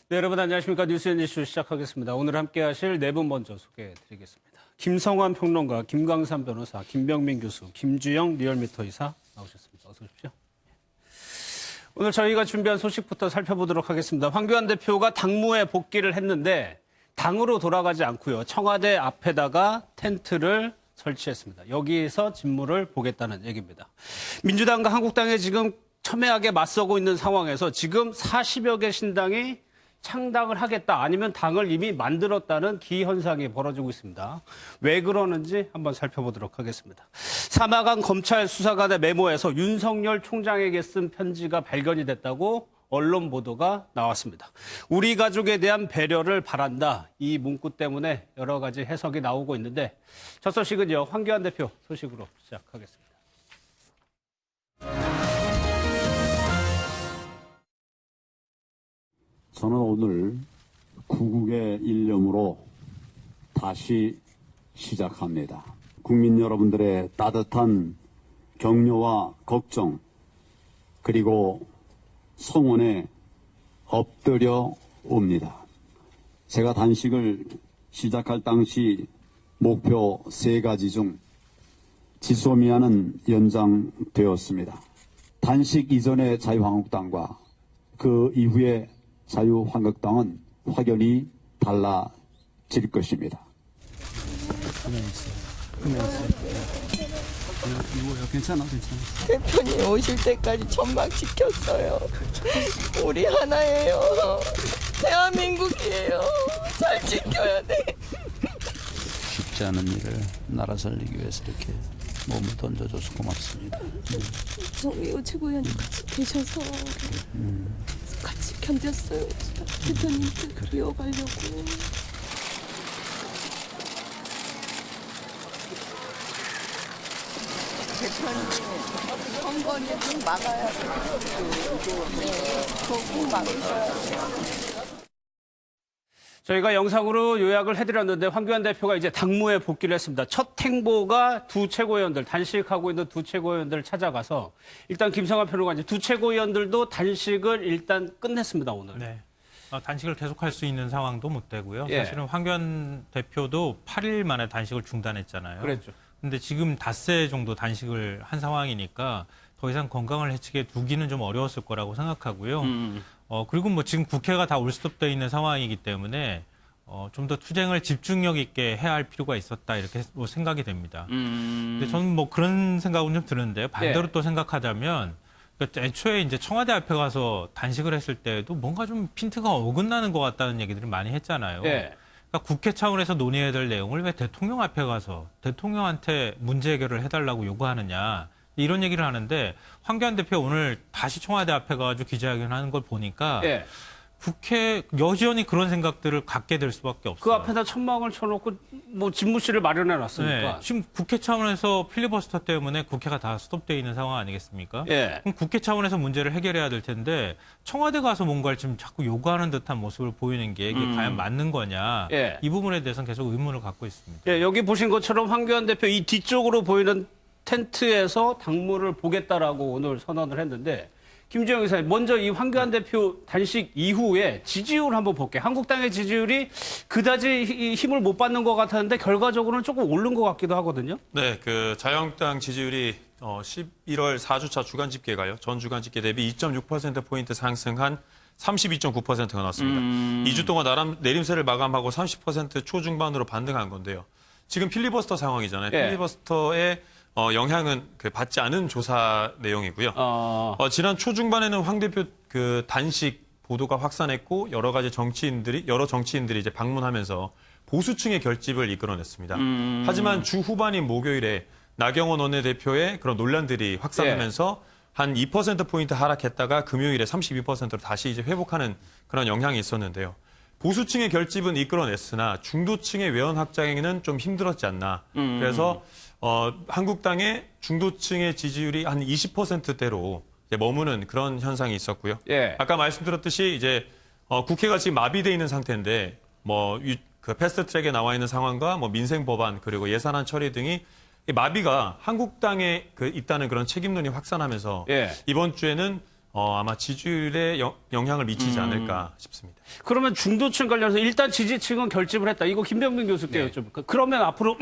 네, 여러분 안녕하십니까. 뉴스앤 이슈 시작하겠습니다. 오늘 함께 하실 네 분 먼저 소개해드리겠습니다. 김성환 평론가, 김광삼 변호사, 김병민 교수, 김주영 리얼미터 이사 나오셨습니다. 어서 오십시오. 오늘 저희가 준비한 소식부터 살펴보도록 하겠습니다. 황교안 대표가 당무에 복귀를 했는데 당으로 돌아가지 않고요. 청와대 앞에다가 텐트를 설치했습니다. 여기에서 직무를 보겠다는 얘기입니다. 민주당과 한국당에 지금 첨예하게 맞서고 있는 상황에서 지금 40여 개 신당이 창당을 하겠다 아니면 당을 이미 만들었다는 기현상이 벌어지고 있습니다. 왜 그러는지 한번 살펴보도록 하겠습니다. 사마강 검찰 수사관의 메모에서 윤석열 총장에게 쓴 편지가 발견이 됐다고 언론 보도가 나왔습니다. 우리 가족에 대한 배려를 바란다. 이 문구 때문에 여러 가지 해석이 나오고 있는데 첫 소식은요. 황교안 대표 소식으로 시작하겠습니다. 저는 오늘 구국의 일념으로 다시 시작합니다. 국민 여러분들의 따뜻한 격려와 걱정 그리고 성원에 엎드려 옵니다. 제가 단식을 시작할 당시 목표 3가지 중 지소미아는 연장되었습니다. 단식 이전의 자유한국당과 그 이후의 자유한국당은 확연히 달라질 것입니다. 괜찮아. 대표님 오실 때까지 천막 지켰어요. 우리 하나예요. 대한민국이에요. 잘 지켜야 돼. 쉽지 않은 일을 나라 살리기 위해서 이렇게 몸을 던져줘서 고맙습니다. 정의호 최고위원님 같이 계셔서 같이 견뎠어요. 대표님께 이어가려고. 대표님 선거리 좀 막아야 돼요. 그거 꼭 막으셔야 돼요. 저희가 영상으로 요약을 해드렸는데 황교안 대표가 이제 당무에 복귀를 했습니다. 첫 행보가 두 최고위원들, 단식하고 있는 두 최고위원들을 찾아가서 일단 김성환 평론가 두 최고위원들도 단식을 일단 끝냈습니다, 오늘. 네. 단식을 계속할 수 있는 상황도 못 되고요. 예. 사실은 황교안 대표도 8일 만에 단식을 중단했잖아요. 그랬죠. 근데 지금 닷새 정도 단식을 한 상황이니까 더 이상 건강을 해치게 두기는 좀 어려웠을 거라고 생각하고요. 그리고 뭐 지금 국회가 다 올스톱되어 있는 상황이기 때문에 좀 더 투쟁을 집중력 있게 해야 할 필요가 있었다 이렇게 생각이 됩니다. 근데 저는 뭐 그런 생각은 좀 드는데요. 반대로 예. 또 생각하자면 그러니까 애초에 이제 청와대 앞에 가서 단식을 했을 때도 뭔가 좀 핀트가 어긋나는 것 같다는 얘기들을 많이 했잖아요. 예. 그러니까 국회 차원에서 논의해야 될 내용을 왜 대통령 앞에 가서 대통령한테 문제 해결을 해달라고 요구하느냐. 이런 얘기를 하는데 황교안 대표 오늘 다시 청와대 앞에 가가지고 기자회견하는 걸 보니까 예. 국회 여전히 그런 생각들을 갖게 될 수밖에 없어요. 그 앞에다 천막을 쳐놓고 뭐 집무실을 마련해 놨으니까. 네, 지금 국회 차원에서 필리버스터 때문에 국회가 다 스톱되어 있는 상황 아니겠습니까? 예. 그럼 국회 차원에서 문제를 해결해야 될 텐데 청와대 가서 뭔가를 지금 자꾸 요구하는 듯한 모습을 보이는 게 이게 과연 맞는 거냐. 예. 이 부분에 대해서는 계속 의문을 갖고 있습니다. 예, 여기 보신 것처럼 황교안 대표 이 뒤쪽으로 보이는 텐트에서 당무를 보겠다라고 오늘 선언을 했는데 김주영 의사님, 먼저 이 황교안 대표 단식 이후에 지지율 한번 볼게요. 한국당의 지지율이 그다지 힘을 못 받는 것 같았는데 결과적으로는 조금 오른 것 같기도 하거든요. 네, 자유한국당 지지율이 11월 4주차 주간 집계가요. 전 주간 집계 대비 2.6%포인트 상승한 32.9%가 나왔습니다. 2주 동안 내림세를 마감하고 30% 초중반으로 반등한 건데요. 지금 필리버스터 상황이잖아요. 예. 필리버스터의 영향은 받지 않은 조사 내용이고요. 지난 초중반에는 황 대표 단식 보도가 확산했고 여러 정치인들이 이제 방문하면서 보수층의 결집을 이끌어냈습니다. 하지만 주 후반인 목요일에 나경원 원내대표의 그런 논란들이 확산하면서 한 2%포인트 하락했다가 금요일에 32%로 다시 이제 회복하는 그런 영향이 있었는데요. 보수층의 결집은 이끌어냈으나 중도층의 외연 확장에는 좀 힘들었지 않나. 그래서 한국당의 중도층의 지지율이 한 20%대로 머무는 그런 현상이 있었고요. 예. 아까 말씀드렸듯이 이제 국회가 지금 마비돼 있는 상태인데 그 패스트트랙에 나와 있는 상황과 민생 법안 그리고 예산안 처리 등이 이 마비가 한국당에 있다는 그런 책임론이 확산하면서 예. 이번 주에는 아마 지지율에 영향을 미치지 않을까 싶습니다. 그러면 중도층 관련해서 일단 지지층은 결집을 했다. 이거 김병민 교수께 여쭤볼까요? 그러면 앞으로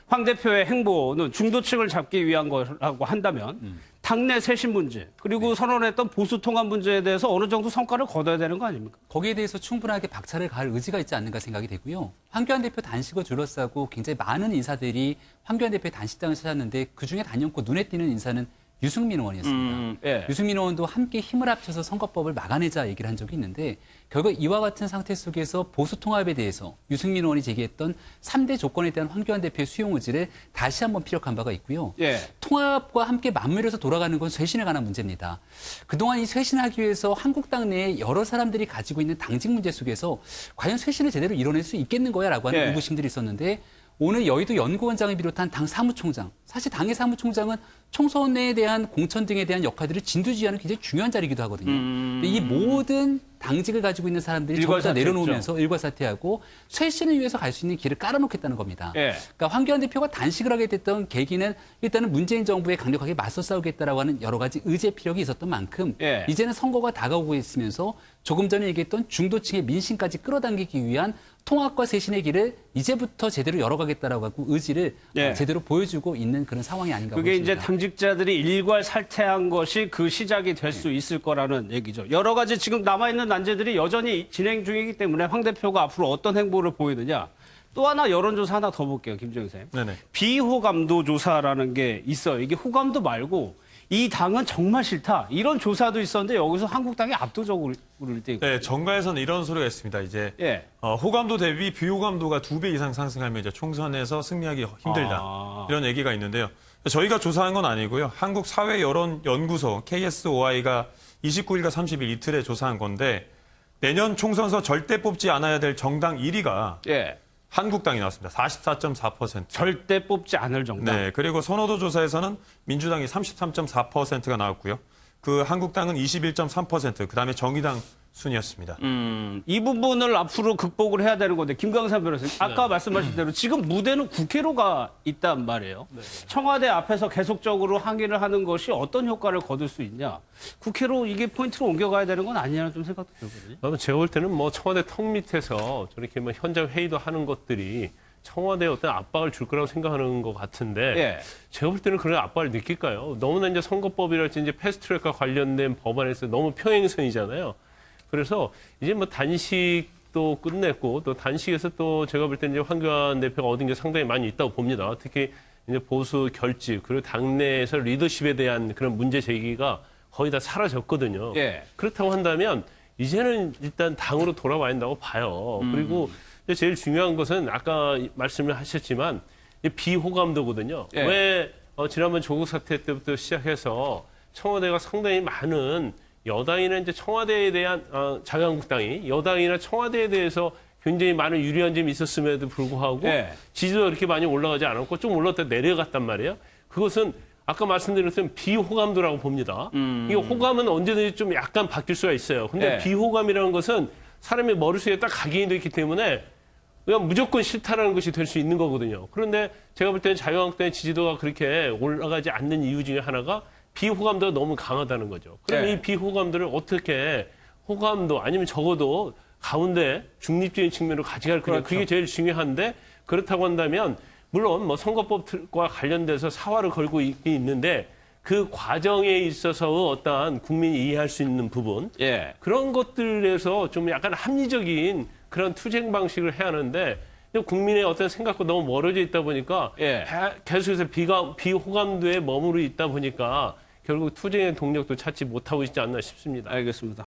황 대표의 행보는 중도층을 잡기 위한 거라고 한다면 당내 쇄신 문제 그리고 선언했던 보수 통합 문제에 대해서 어느 정도 성과를 거둬야 되는 거 아닙니까? 거기에 대해서 충분하게 박차를 가할 의지가 있지 않는가 생각이 되고요. 황교안 대표 단식을 둘러싸고 굉장히 많은 인사들이 황교안 대표의 단식장을 찾았는데 그중에 단연코 눈에 띄는 인사는 유승민 의원이었습니다. 예. 유승민 의원도 함께 힘을 합쳐서 선거법을 막아내자 얘기를 한 적이 있는데 결국 이와 같은 상태 속에서 보수 통합에 대해서 유승민 의원이 제기했던 3대 조건에 대한 황교안 대표의 수용 의지를 다시 한번 피력한 바가 있고요. 예. 통합과 함께 맞물려서 돌아가는 건 쇄신에 관한 문제입니다. 그동안 이 쇄신을 하기 위해서 한국당 내에 여러 사람들이 가지고 있는 당직 문제 속에서 과연 쇄신을 제대로 이뤄낼 수 있겠는 거야라고 하는 예. 의구심들이 있었는데 오늘 여의도 연구원장을 비롯한 당 사무총장, 사실 당의 사무총장은 총선에 대한 공천 등에 대한 역할들을 진두지휘하는 굉장히 중요한 자리이기도 하거든요. 근데 이 모든 당직을 가지고 있는 사람들이 전부 다 내려놓으면서 일과사퇴하고 쇄신을 위해서 갈 수 있는 길을 깔아놓겠다는 겁니다. 예. 그러니까 황교안 대표가 단식을 하게 됐던 계기는 일단은 문재인 정부에 강력하게 맞서 싸우겠다라고 하는 여러 가지 의제 피력이 있었던 만큼 예. 이제는 선거가 다가오고 있으면서 조금 전에 얘기했던 중도층의 민심까지 끌어당기기 위한 통합과 쇄신의 길을 이제부터 제대로 열어가겠다라고 하고 의지를 예. 제대로 보여주고 있는 그런 상황이 아닌가 그게 보입니다. 이제 당직자들이 일괄 살퇴한 것이 그 시작이 될 수 있을 거라는 얘기죠. 여러 가지 지금 남아있는 난제들이 여전히 진행 중이기 때문에 황 대표가 앞으로 어떤 행보를 보이느냐. 또 하나 여론조사 하나 더 볼게요. 김정희 선생님. 네네. 비호감도 조사라는 게 있어요. 이게 호감도 말고 이 당은 정말 싫다. 이런 조사도 있었는데 여기서 한국당이 압도적으로 1등. 네, 정가에서는 이런 소리가 있습니다. 이제 예. 호감도 대비 비호감도가 2배 이상 상승하면 이제 총선에서 승리하기 힘들다. 이런 얘기가 있는데요. 저희가 조사한 건 아니고요. 한국사회여론연구소 KSOI가 29일과 30일 이틀에 조사한 건데 내년 총선에서 절대 뽑지 않아야 될 정당 1위가 예. 한국당이 나왔습니다. 44.4%. 절대 뽑지 않을 정당. 네, 그리고 선호도 조사에서는 민주당이 33.4%가 나왔고요. 그 한국당은 21.3%, 그다음에 정의당 순이었습니다. 이 부분을 앞으로 극복을 해야 되는 건데 김광산 변호사님 아까 말씀하신 대로 지금 무대는 국회로 가 있단 말이에요. 청와대 앞에서 계속적으로 항의를 하는 것이 어떤 효과를 거둘 수 있냐. 국회로 이게 포인트로 옮겨가야 되는 건 아니냐는 좀 생각도 들거든요. 제가 볼 때는 뭐 청와대 턱 밑에서 저렇게 뭐 현장 회의도 하는 것들이 청와대에 어떤 압박을 줄 거라고 생각하는 것 같은데 예. 제가 볼 때는 그런 압박을 느낄까요? 너무나 이제 선거법이랄지 이제 패스트트랙과 관련된 법안에서 너무 평행선이잖아요. 그래서 이제 뭐 단식도 끝냈고 또 단식에서 또 제가 볼 때는 이제 황교안 대표가 얻은 게 상당히 많이 있다고 봅니다. 특히 이제 보수 결집 그리고 당내에서 리더십에 대한 그런 문제 제기가 거의 다 사라졌거든요. 예. 그렇다고 한다면 이제는 일단 당으로 돌아와야 한다고 봐요. 그리고 이제 제일 중요한 것은 아까 말씀을 하셨지만 비호감도거든요. 예. 왜 지난번 조국 사태 때부터 시작해서 청와대가 상당히 많은 여당이나 이제 청와대에 대한 자유한국당이 여당이나 청와대에 대해서 굉장히 많은 유리한 점이 있었음에도 불구하고 예. 지지도가 이렇게 많이 올라가지 않았고 좀 올랐다 내려갔단 말이에요. 그것은 아까 말씀드린 것처럼 비호감도라고 봅니다. 이 호감은 언제든지 좀 약간 바뀔 수가 있어요. 근데 예. 비호감이라는 것은 사람의 머릿속에 딱 각인이 되어 있기 때문에 그냥 무조건 싫다라는 것이 될 수 있는 거거든요. 그런데 제가 볼 때는 자유한국당의 지지도가 그렇게 올라가지 않는 이유 중에 하나가 비호감도가 너무 강하다는 거죠. 그럼 네. 이 비호감도를 어떻게 호감도 아니면 적어도 가운데 중립적인 측면으로 가져갈 거냐. 그렇죠. 그게 제일 중요한데 그렇다고 한다면 물론 뭐 선거법과 관련돼서 사활을 걸고 있긴 있는데 그 과정에 있어서 어떠한 국민이 이해할 수 있는 부분 예. 그런 것들에서 좀 약간 합리적인 그런 투쟁 방식을 해야 하는데 국민의 어떤 생각과 너무 멀어져 있다 보니까 예. 계속해서 비호감도에 머무르 있다 보니까 결국 투쟁의 동력도 찾지 못하고 있지 않나 싶습니다. 알겠습니다.